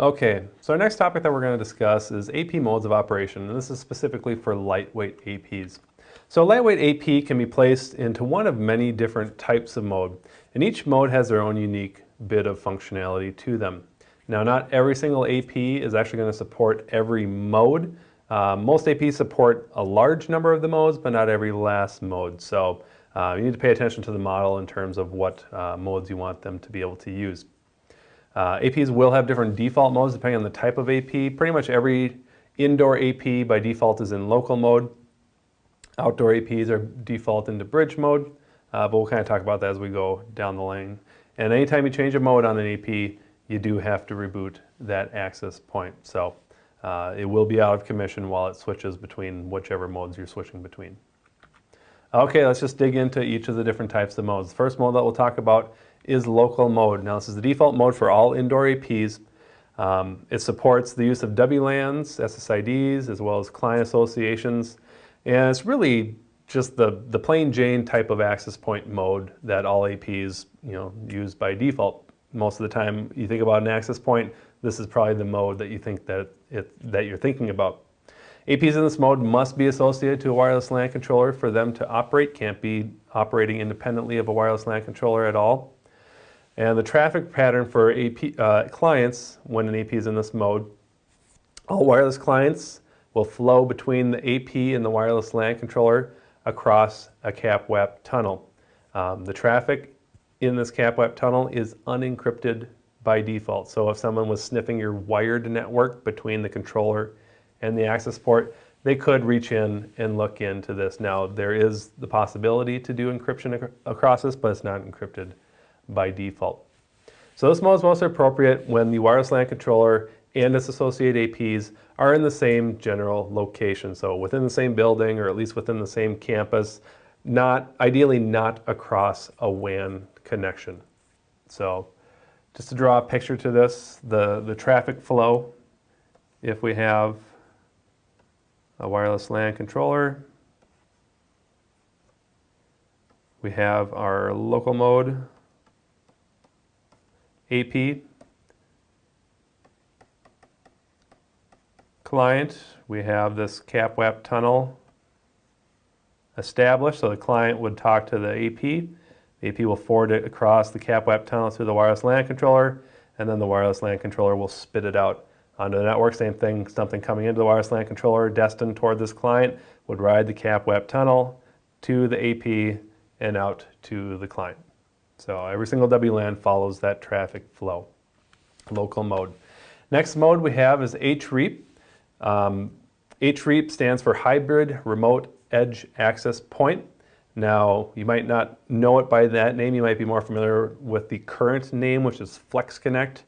Okay, so our next topic that we're going to discuss is AP modes of operation, and this is specifically for lightweight APs. So a lightweight AP can be placed into one of many different types of mode, and each mode has their own unique bit of functionality to them. Now, not every single AP is actually going to support every mode. Most APs support a large number of the modes, but not every last mode. So you need to pay attention to the model in terms of what modes you want them to be able to use. APs will have different default modes depending on the type of AP. Pretty much every indoor AP by default is in local mode. Outdoor APs are default into bridge mode, but we'll kind of talk about that as we go down the lane. And anytime you change a mode on an AP, you do have to reboot that access point. So it will be out of commission while it switches between whichever modes you're switching between. Okay, let's just dig into each of the different types of modes. The first mode that we'll talk about is local mode. Now, this is the default mode for all indoor APs. It supports the use of WLANs, SSIDs, as well as client associations. And it's really just the plain Jane type of access point mode that all APs use by default. Most of the time you think about an access point, this is probably the mode that you think that you're thinking about. APs in this mode must be associated to a wireless LAN controller for them to operate, can't be operating independently of a wireless LAN controller at all. And the traffic pattern for AP clients, when an AP is in this mode, all wireless clients will flow between the AP and the wireless LAN controller across a CAPWAP tunnel. The traffic in this CAPWAP tunnel is unencrypted by default. So if someone was sniffing your wired network between the controller and the access port, they could reach in and look into this. Now, there is the possibility to do encryption across this, but it's not encrypted by default. So this mode is most appropriate when the wireless LAN controller and its associated APs are in the same general location. So within the same building, or at least within the same campus, ideally not across a WAN connection. So just to draw a picture to this, the traffic flow, if we have a wireless LAN controller, we have our local mode AP client, we have this CAPWAP tunnel established, so the client would talk to the AP. The AP will forward it across the CAPWAP tunnel to the wireless LAN controller, and then the wireless LAN controller will spit it out onto the network. Same thing, something coming into the wireless LAN controller destined toward this client would ride the CAPWAP tunnel to the AP and out to the client. So every single WLAN follows that traffic flow, local mode. Next mode we have is HREAP. HREAP stands for Hybrid Remote Edge Access Point. Now, you might not know it by that name. You might be more familiar with the current name, which is FlexConnect.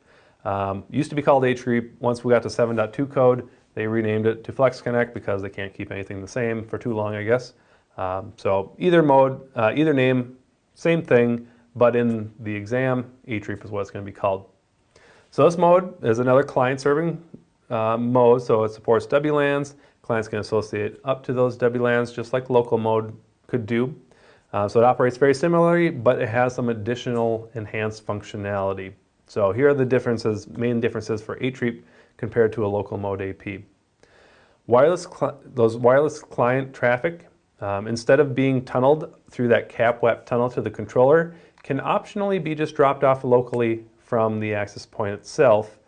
Used to be called HREAP. Once we got to 7.2 code, they renamed it to FlexConnect because they can't keep anything the same for too long, I guess. So either mode, either name, same thing, but in the exam, HREAP is what it's going to be called. So this mode is another client-serving mode, so it supports WLANs. Clients can associate up to those WLANs just like local mode could do. So it operates very similarly, but it has some additional enhanced functionality. So here are the main differences for HREAP compared to a local mode AP. Those wireless client traffic, instead of being tunneled through that CAPWAP tunnel to the controller, can optionally be just dropped off locally from the access point itself.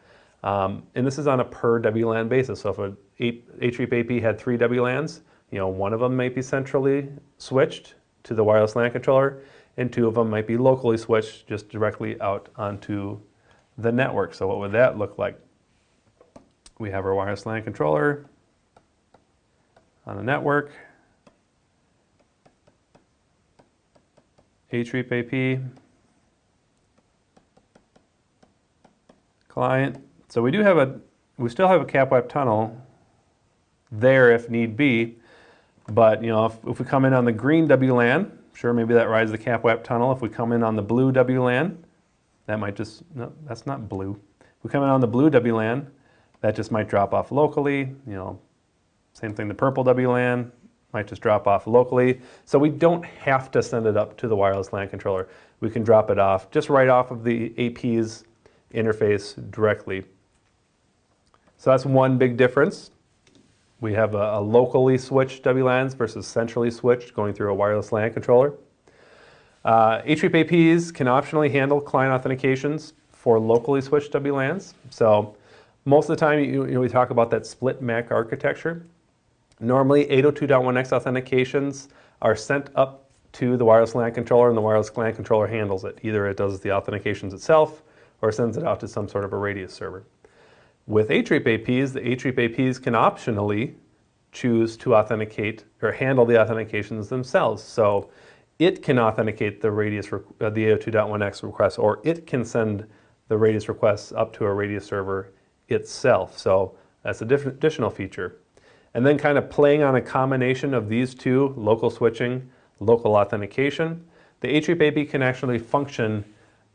And this is on a per WLAN basis. So if a HREAP AP had 3 WLANs, one of them might be centrally switched to the wireless LAN controller, and 2 of them might be locally switched just directly out onto the network. So what would that look like? We have our wireless LAN controller on the network, HREAP AP, client. So we still have a CAPWAP tunnel there if need be, but if we come in on the green WLAN, sure, maybe that rides the CAPWAP tunnel. If we come in on the blue WLAN, that might just, no, that's not blue. If we come in on the blue WLAN, that just might drop off locally. Same thing, the purple WLAN might just drop off locally. So we don't have to send it up to the wireless LAN controller. We can drop it off just right off of the AP's interface directly. So that's one big difference. We have a locally switched WLANs versus centrally switched going through a wireless LAN controller. HREAP APs can optionally handle client authentications for locally switched WLANs. So most of the time, we talk about that split MAC architecture. Normally, 802.1x authentications are sent up to the wireless LAN controller, and the wireless LAN controller handles it. Either it does the authentications itself or sends it out to some sort of a radius server. With HREAP APs, the HREAP APs can optionally choose to authenticate or handle the authentications themselves. So it can authenticate the radius, the 802.1x request, or it can send the radius requests up to a radius server itself. So that's a different additional feature. And then kind of playing on a combination of these two, local switching, local authentication, the HREAP AP can actually function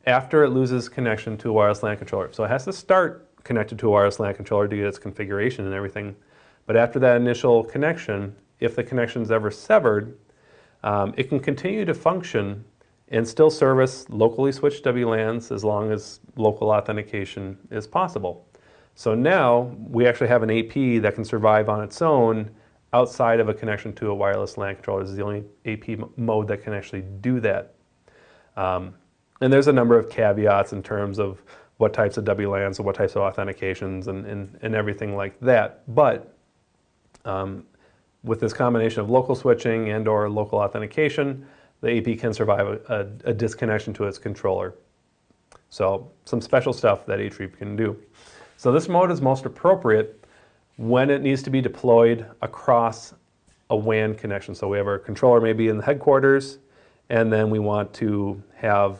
after it loses connection to a wireless LAN controller. So it has to start connected to a wireless LAN controller to get its configuration and everything. But after that initial connection, if the connection is ever severed, it can continue to function and still service locally switched WLANs as long as local authentication is possible. So now we actually have an AP that can survive on its own outside of a connection to a wireless LAN controller. This is the only AP mode that can actually do that. And there's a number of caveats in terms of what types of WLANs and what types of authentications and everything like that. But with this combination of local switching and or local authentication, the AP can survive a disconnection to its controller. So some special stuff that HREAP can do. So this mode is most appropriate when it needs to be deployed across a WAN connection. So we have our controller maybe in the headquarters, and then we want to have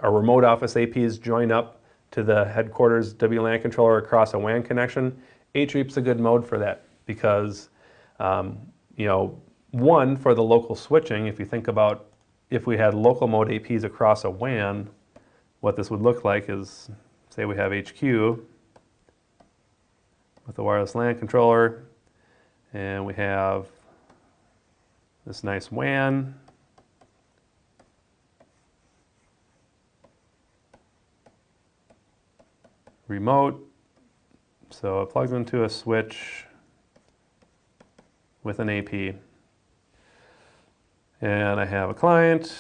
our remote office APs join up to the headquarters WLAN controller across a WAN connection. HREAP's a good mode for that because, one, for the local switching, if you think about if we had local mode APs across a WAN, what this would look like is, say we have HQ with the wireless LAN controller, and we have this nice WAN. Remote, so it plugs into a switch with an AP. And I have a client,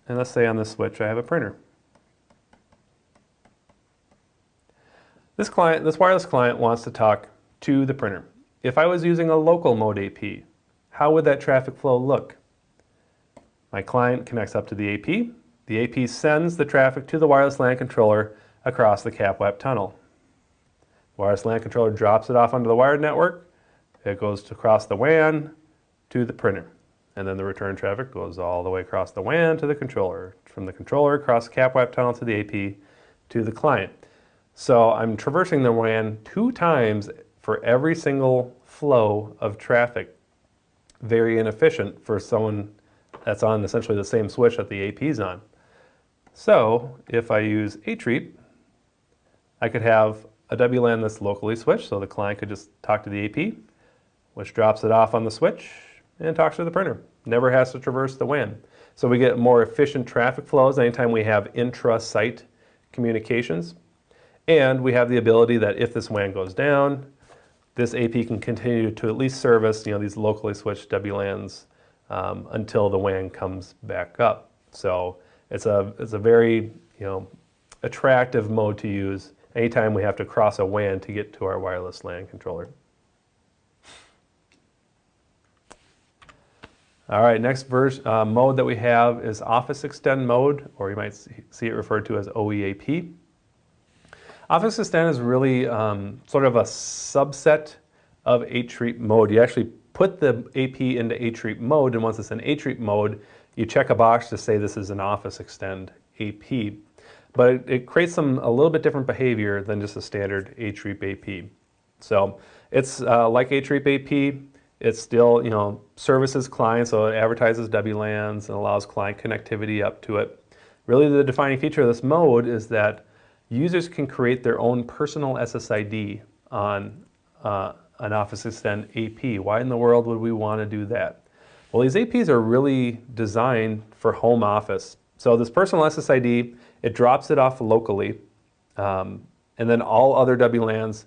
and let's say on this switch I have a printer. This wireless client wants to talk to the printer. If I was using a local mode AP, how would that traffic flow look? My client connects up to the AP. The AP sends the traffic to the wireless LAN controller across the CAPWAP tunnel. Wireless LAN controller drops it off onto the wired network. It goes across the WAN to the printer. And then the return traffic goes all the way across the WAN to the controller. From the controller across the CAPWAP tunnel to the AP to the client. So I'm traversing the WAN 2 times for every single flow of traffic. Very inefficient for someone that's on essentially the same switch that the AP is on. So if I use HREAP, I could have a WLAN that's locally switched, so the client could just talk to the AP, which drops it off on the switch and talks to the printer. Never has to traverse the WAN. So we get more efficient traffic flows anytime we have intra-site communications. And we have the ability that if this WAN goes down, this AP can continue to at least service these locally switched WLANs until the WAN comes back up. So it's a very attractive mode to use anytime we have to cross a WAN to get to our wireless LAN controller. All right, next mode that we have is Office Extend mode, or you might see it referred to as OEAP. Office Extend is really sort of a subset of HREAP mode. You actually put the AP into HREAP mode, and once it's in HREAP mode, you check a box to say this is an Office Extend AP. But it creates a little bit different behavior than just a standard HREAP AP. So it's like HREAP AP. It still services clients, so it advertises WLANs and allows client connectivity up to it. Really the defining feature of this mode is that users can create their own personal SSID on an Office Extend AP. Why in the world would we want to do that? Well, these APs are really designed for home office. So this personal SSID, it drops it off locally, and And then all other WLANs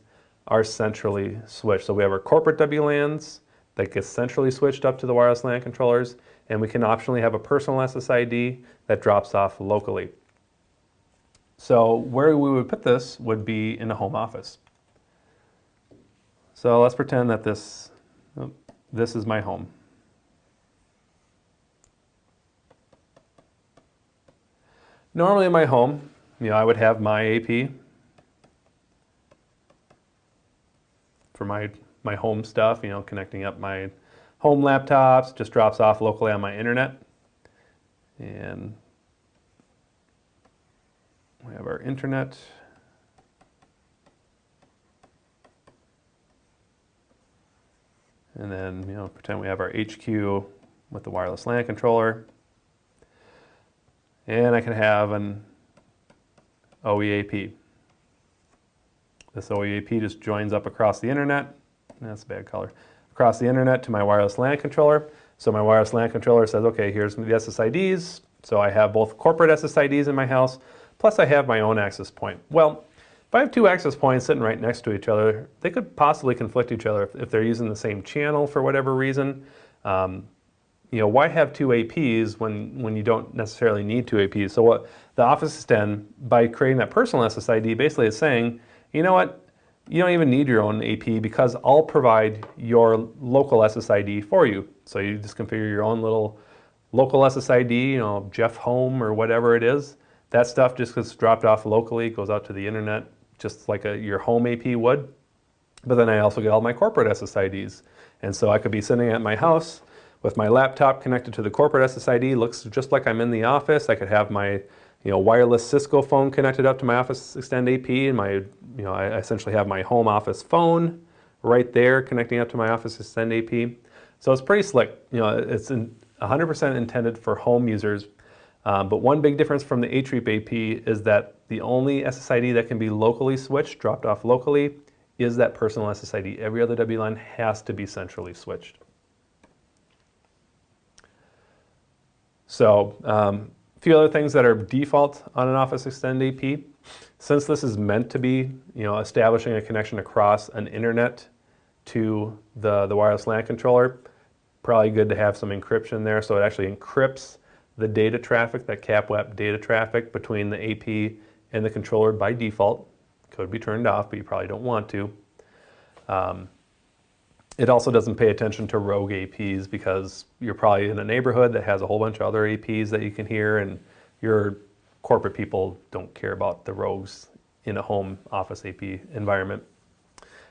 are centrally switched. So we have our corporate WLANs that get centrally switched up to the wireless LAN controllers, and we can optionally have a personal SSID that drops off locally. So where we would put this would be in the home office. So let's pretend that this is my home. Normally in my home, I would have my AP for my home stuff, connecting up my home laptops, just drops off locally on my internet. And we have our internet. And then, pretend we have our HQ with the wireless LAN controller. And I can have an OEAP. This OEAP just joins up across the internet. That's a bad color. Across the internet to my wireless LAN controller. So my wireless LAN controller says, okay, here's the SSIDs. So I have both corporate SSIDs in my house, plus I have my own access point. Well, if I have two access points sitting right next to each other, they could possibly conflict each other if they're using the same channel for whatever reason. Why have two APs when you don't necessarily need two APs? So what the Office Extend, by creating that personal SSID, basically is saying, you know what, you don't even need your own AP because I'll provide your local SSID for you. So you just configure your own little local SSID, Jeff Home or whatever it is. That stuff just gets dropped off locally, goes out to the internet, just like your home AP would. But then I also get all my corporate SSIDs. And so I could be sitting at my house with my laptop connected to the corporate SSID, looks just like I'm in the office. I could have my wireless Cisco phone connected up to my Office Extend AP, and I essentially have my home office phone right there connecting up to my Office Extend AP. So it's pretty slick. It's 100% intended for home users. But one big difference from the HREAP AP is that the only SSID that can be locally switched, dropped off locally, is that personal SSID. Every other WLAN has to be centrally switched. So a few other things that are default on an Office Extend AP. Since this is meant to be establishing a connection across an internet to the wireless LAN controller, probably good to have some encryption there. So it actually encrypts the data traffic, that CAPWAP data traffic between the AP and the controller by default. Could be turned off, but you probably don't want to. It also doesn't pay attention to rogue APs because you're probably in a neighborhood that has a whole bunch of other APs that you can hear, and your corporate people don't care about the rogues in a home office AP environment.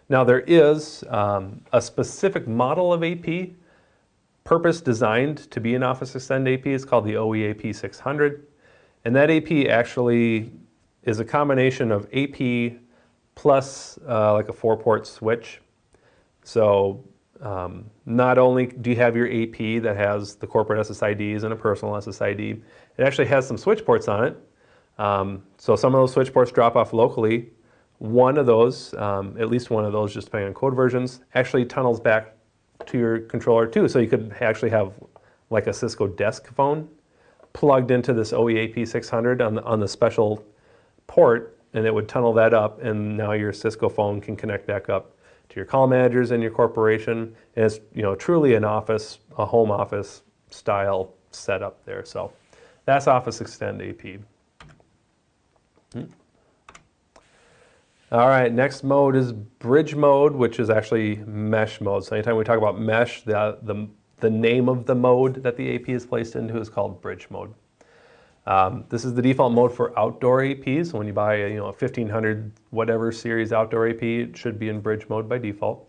Now there is a specific model of AP purpose designed to be an Office Extend AP. It's called the OEAP 600. And that AP actually is a combination of AP plus like a 4-port switch. So not only do you have your AP that has the corporate SSIDs and a personal SSID, it actually has some switch ports on it. So some of those switch ports drop off locally. One of those, at least one of those, just depending on code versions, actually tunnels back to your controller too. So you could actually have like a Cisco desk phone plugged into this OEAP 600 on the special port, and it would tunnel that up, and now your Cisco phone can connect back up to your call managers in your corporation. And it's truly an office, a home office style setup there. So that's Office Extend AP. All right, next mode is bridge mode, which is actually mesh mode. So anytime we talk about mesh, the name of the mode that the AP is placed into is called bridge mode. This is the default mode for outdoor APs. So when you buy a 1500 whatever series outdoor AP, it should be in bridge mode by default.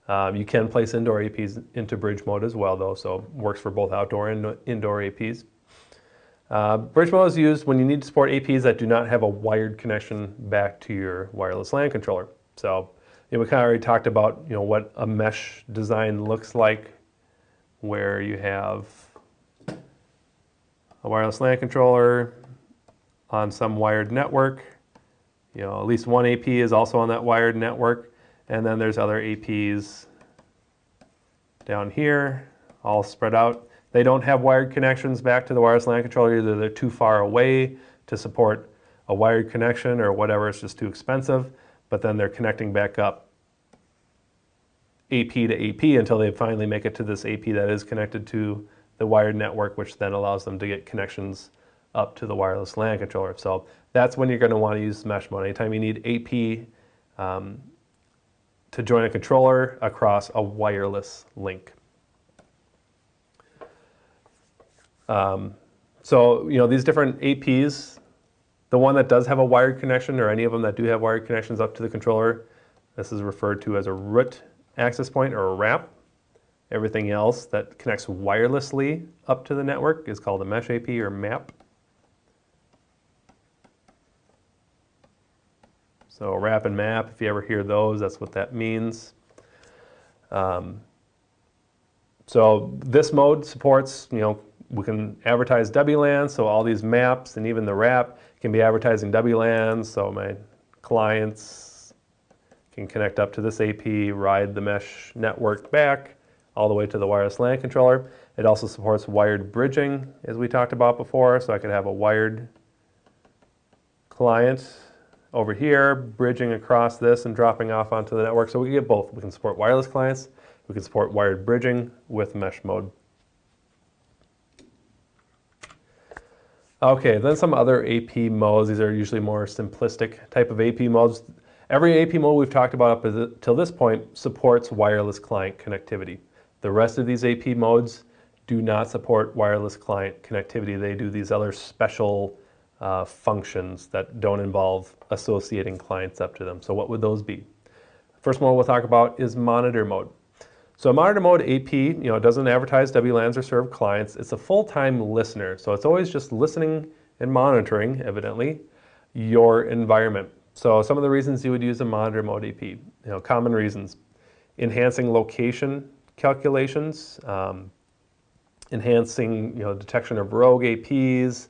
You can place indoor APs into bridge mode as well, though, so it works for both outdoor and indoor APs. Bridge mode is used when you need to support APs that do not have a wired connection back to your wireless LAN controller. So we kind of already talked about what a mesh design looks like, where you have a wireless LAN controller on some wired network. At least one AP is also on that wired network, and then there's other APs down here, all spread out. They don't have wired connections back to the wireless LAN controller. Either they're too far away to support a wired connection or whatever, it's just too expensive, but then they're connecting back up AP to AP until they finally make it to this AP that is connected to the wired network, which then allows them to get connections up to the wireless LAN controller. So that's when you're going to want to use mesh mode. Anytime you need AP to join a controller across a wireless link. So, these different APs, the one that does have a wired connection, or any of them that do have wired connections up to the controller, this is referred to as a root access point or a RAP. Everything else that connects wirelessly up to the network is called a mesh AP or MAP. So RAP and MAP, if you ever hear those, that's what that means. So this mode supports, we can advertise WLAN, so all these maps and even the RAP can be advertising WLAN, so my clients can connect up to this AP, ride the mesh network back all the way to the wireless LAN controller. It also supports wired bridging, as we talked about before, so I could have a wired client over here bridging across this and dropping off onto the network. So we can get both. We can support wireless clients, we can support wired bridging with mesh mode. Okay, then some other AP modes. These are usually more simplistic type of AP modes. Every AP mode we've talked about up till this point supports wireless client connectivity. The rest of these AP modes do not support wireless client connectivity. They do these other special functions that don't involve associating clients up to them. So what would those be? First one we'll talk about is monitor mode. So monitor mode AP, it doesn't advertise WLANs or serve clients. It's a full-time listener. So it's always just listening and monitoring, evidently, your environment. So some of the reasons you would use a monitor mode AP, common reasons: enhancing location calculations, enhancing detection of rogue APs,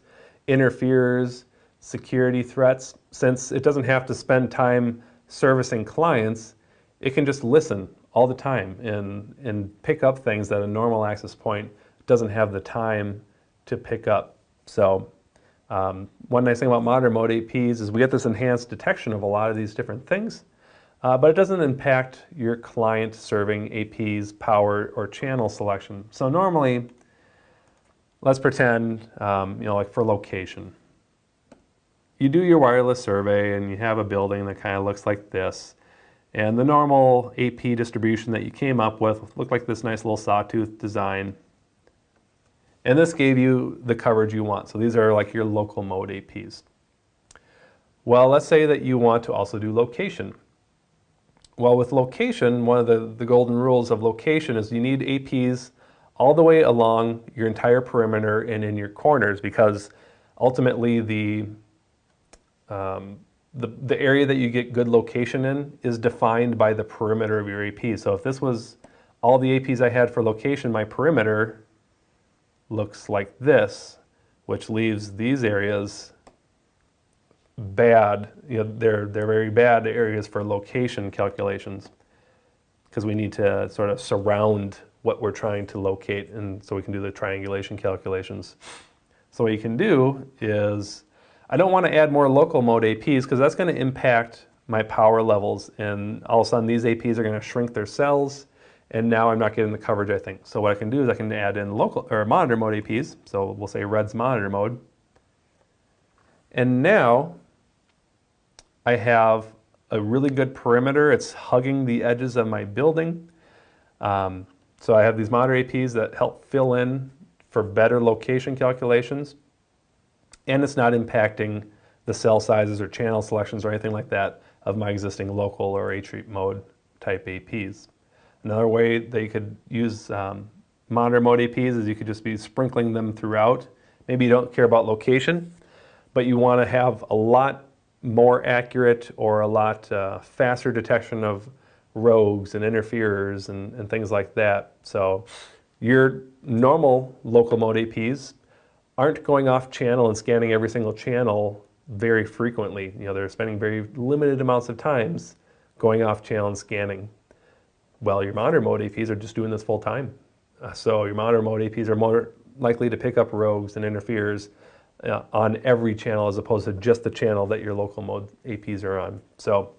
interferes, security threats. Since it doesn't have to spend time servicing clients, it can just listen all the time and pick up things that a normal access point doesn't have the time to pick up. So one nice thing about monitor mode APs is we get this enhanced detection of a lot of these different things, but it doesn't impact your client serving APs, power, or channel selection. So normally, let's pretend, like for location, you do your wireless survey and you have a building that kind of looks like this. And the normal AP distribution that you came up with looked like this nice little sawtooth design. And this gave you the coverage you want. So these are like your local mode APs. Well, let's say that you want to also do location. Well, with location, one of the golden rules of location is you need APs all the way along your entire perimeter and in your corners, because ultimately the area that you get good location in is defined by the perimeter of your AP. So if this was all the APs I had for location, my perimeter looks like this, which leaves these areas bad. They're very bad areas for location calculations, because we need to sort of surround what we're trying to locate, and so we can do the triangulation calculations. So what you can do is, I don't want to add more local mode APs because that's going to impact my power levels, and all of a sudden these APs are going to shrink their cells, and now I'm not getting the coverage I think. So what I can do is I can add in local or monitor mode APs. So we'll say red's monitor mode, and now I have a really good perimeter. It's hugging the edges of my building. So I have these monitor APs that help fill in for better location calculations, and it's not impacting the cell sizes or channel selections or anything like that of my existing local or HREAP mode type APs. Another way that you could use monitor mode APs is you could just be sprinkling them throughout. Maybe you don't care about location, but you want to have a lot more accurate or a lot faster detection of rogues and interferers and things like that. So your normal local mode APs aren't going off channel and scanning every single channel very frequently. They're spending very limited amounts of times going off channel and scanning. Well, your monitor mode APs are just doing this full time. So your monitor mode APs are more likely to pick up rogues and interferers on every channel as opposed to just the channel that your local mode APs are on. So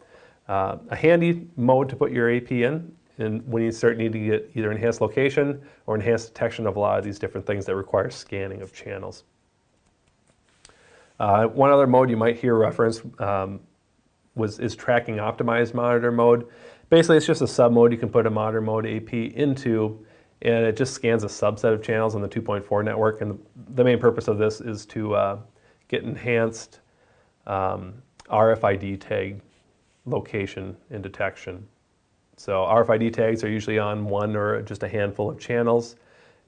a handy mode to put your AP in, and when you start needing to get either enhanced location or enhanced detection of a lot of these different things that require scanning of channels. One other mode you might hear referenced is tracking optimized monitor mode. Basically, it's just a sub mode you can put a monitor mode AP into, and it just scans a subset of channels on the 2.4 network. And the main purpose of this is to get enhanced RFID tag location and detection. So RFID tags are usually on one or just a handful of channels.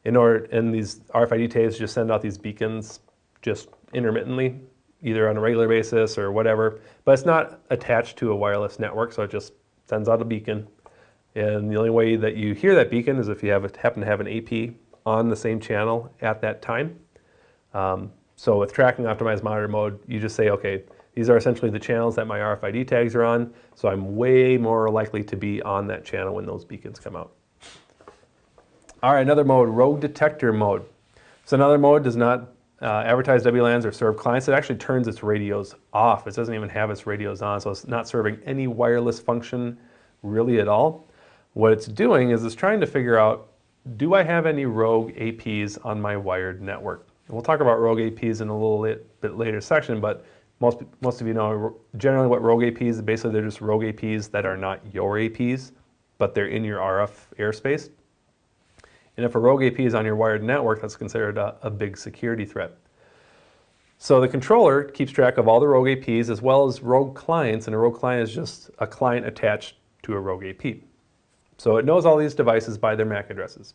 And these RFID tags just send out these beacons just intermittently, either on a regular basis or whatever, but it's not attached to a wireless network, so it just sends out a beacon. And the only way that you hear that beacon is if you happen to have an AP on the same channel at that time. So with tracking optimized monitor mode, you just say, okay, these are essentially the channels that my RFID tags are on, so I'm way more likely to be on that channel when those beacons come out. All right, another mode, rogue detector mode. So another mode does not advertise WLANs or serve clients. It actually turns its radios off. It doesn't even have its radios on, so it's not serving any wireless function really at all. What it's doing is it's trying to figure out, do I have any rogue APs on my wired network? And we'll talk about rogue APs in a little bit later section, but most of you know generally what rogue APs is. Basically, they're just rogue APs that are not your APs, but they're in your RF airspace. And if a rogue AP is on your wired network, that's considered a big security threat. So the controller keeps track of all the rogue APs as well as rogue clients, and a rogue client is just a client attached to a rogue AP. So it knows all these devices by their MAC addresses.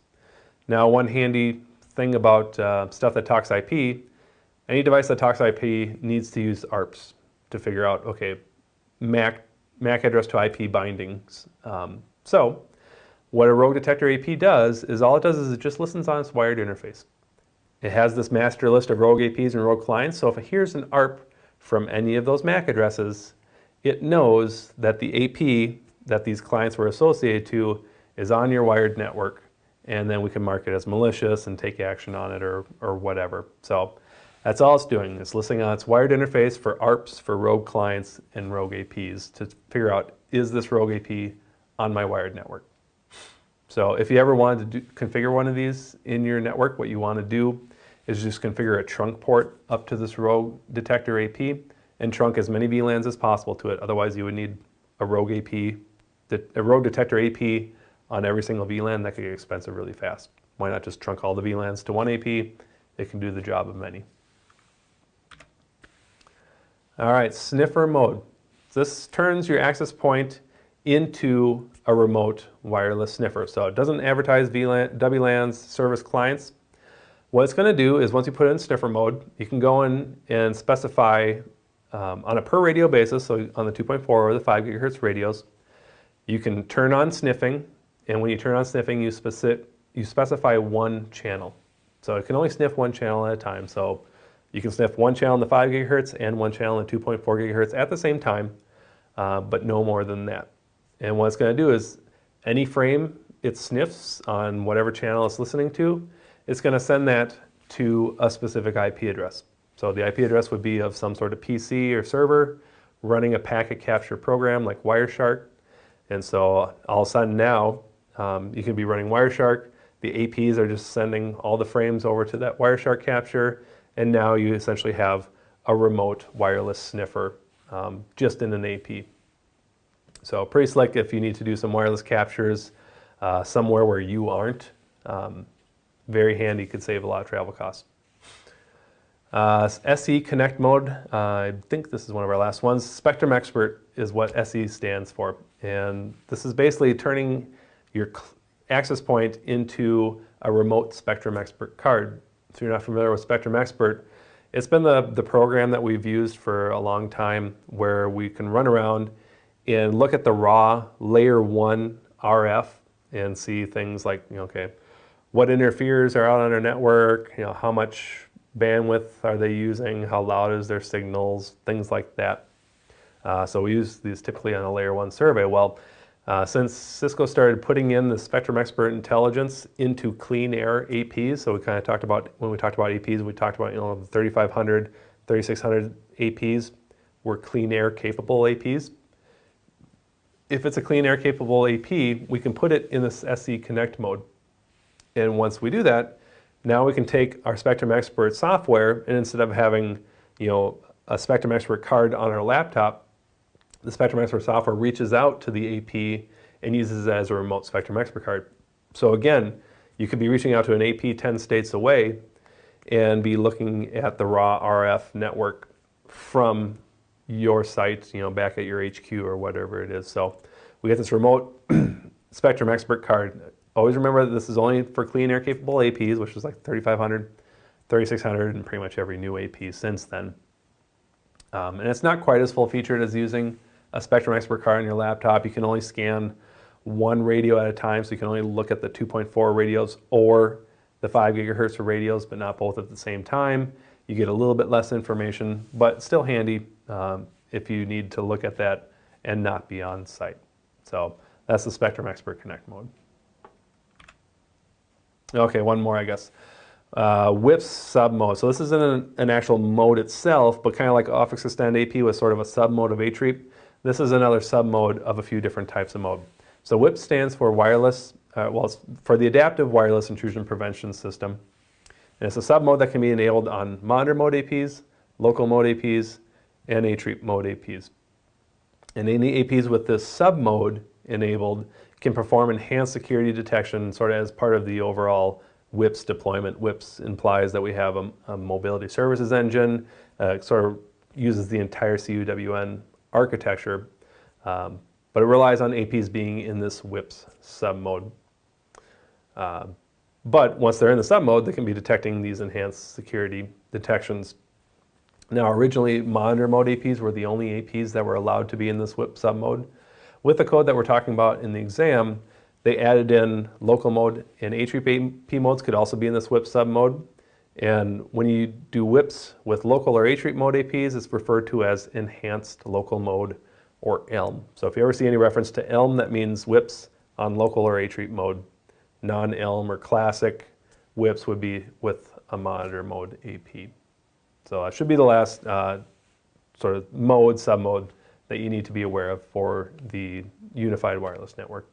Now, one handy thing about stuff that talks IP, any device that talks IP needs to use ARPs to figure out, okay, MAC address to IP bindings. So what a rogue detector AP does is it just listens on its wired interface. It has this master list of rogue APs and rogue clients, so if it hears an ARP from any of those MAC addresses, it knows that the AP that these clients were associated to is on your wired network, and then we can mark it as malicious and take action on it or whatever. So that's all it's doing. It's listening on its wired interface for ARPs, for rogue clients, and rogue APs to figure out, is this rogue AP on my wired network? So if you ever wanted to configure one of these in your network, what you want to do is just configure a trunk port up to this rogue detector AP and trunk as many VLANs as possible to it. Otherwise, you would need a rogue detector AP on every single VLAN. That could get expensive really fast. Why not just trunk all the VLANs to one AP? It can do the job of many. All right, sniffer mode. This turns your access point into a remote wireless sniffer. So it doesn't advertise WLANs, service clients. What it's going to do is once you put it in sniffer mode, you can go in and specify on a per radio basis, so on the 2.4 or the 5 gigahertz radios, you can turn on sniffing, and when you turn on sniffing, you specify one channel. So it can only sniff one channel at a time. So you can sniff one channel in the 5 gigahertz and one channel in 2.4 gigahertz at the same time, but no more than that. And what it's going to do is any frame it sniffs on whatever channel it's listening to, it's going to send that to a specific IP address. So the IP address would be of some sort of PC or server running a packet capture program like Wireshark. And so all of a sudden now you can be running Wireshark. The APs are just sending all the frames over to that Wireshark capture. And now you essentially have a remote wireless sniffer just in an AP. So pretty slick if you need to do some wireless captures somewhere where you aren't. Very handy, could save a lot of travel costs. SE Connect mode, I think this is one of our last ones. Spectrum Expert is what SE stands for. And this is basically turning your access point into a remote Spectrum Expert card. If you're not familiar with Spectrum Expert, it's been the program that we've used for a long time where we can run around and look at the raw layer 1 RF and see things like, okay, what interferers are out on our network, how much bandwidth are they using, how loud is their signals, things like that. So we use these typically on a layer 1 survey. Well, Since Cisco started putting in the Spectrum Expert Intelligence into clean air APs, so we kind of talked about, when we talked about APs, we talked about, the 3500, 3600 APs were clean air capable APs. If it's a clean air capable AP, we can put it in this SC Connect mode. And once we do that, now we can take our Spectrum Expert software, and instead of having, a Spectrum Expert card on our laptop, the Spectrum Expert software reaches out to the AP and uses it as a remote Spectrum Expert card. So again, you could be reaching out to an AP 10 states away and be looking at the raw RF network from your site, back at your HQ or whatever it is. So we get this remote Spectrum Expert card. Always remember that this is only for clean air capable APs, which is like 3500, 3600, and pretty much every new AP since then. And it's not quite as full featured as using a Spectrum Expert card on your laptop. You can only scan one radio at a time, so you can only look at the 2.4 radios or the 5 gigahertz radios, but not both at the same time. You get a little bit less information, but still handy if you need to look at that and not be on site. So that's the Spectrum Expert Connect mode. Okay, one more, I guess. WIPS sub mode. So this isn't an actual mode itself, but kind of like Office Extend AP was sort of a sub mode of HREAP. This is another sub mode of a few different types of mode. So WIPS stands for wireless, it's for the Adaptive Wireless Intrusion Prevention System. And it's a sub mode that can be enabled on monitor mode APs, local mode APs, and HREAP mode APs. And any APs with this sub mode enabled can perform enhanced security detection sort of as part of the overall WIPS deployment. WIPS implies that we have a mobility services engine, sort of uses the entire CUWN architecture, but it relies on APs being in this WIPS sub mode. But once they're in the sub mode, they can be detecting these enhanced security detections. Now, originally, monitor mode APs were the only APs that were allowed to be in this WIPS sub mode. With the code that we're talking about in the exam, they added in local mode, and HREAP AP modes could also be in this WIPS sub mode. And when you do WIPS with local or HREAP mode APs, it's referred to as enhanced local mode, or ELM. So if you ever see any reference to ELM, that means WIPS on local or HREAP mode. Non-ELM or classic WIPS would be with a monitor mode AP. So that should be the last sort of mode, sub-mode that you need to be aware of for the unified wireless network.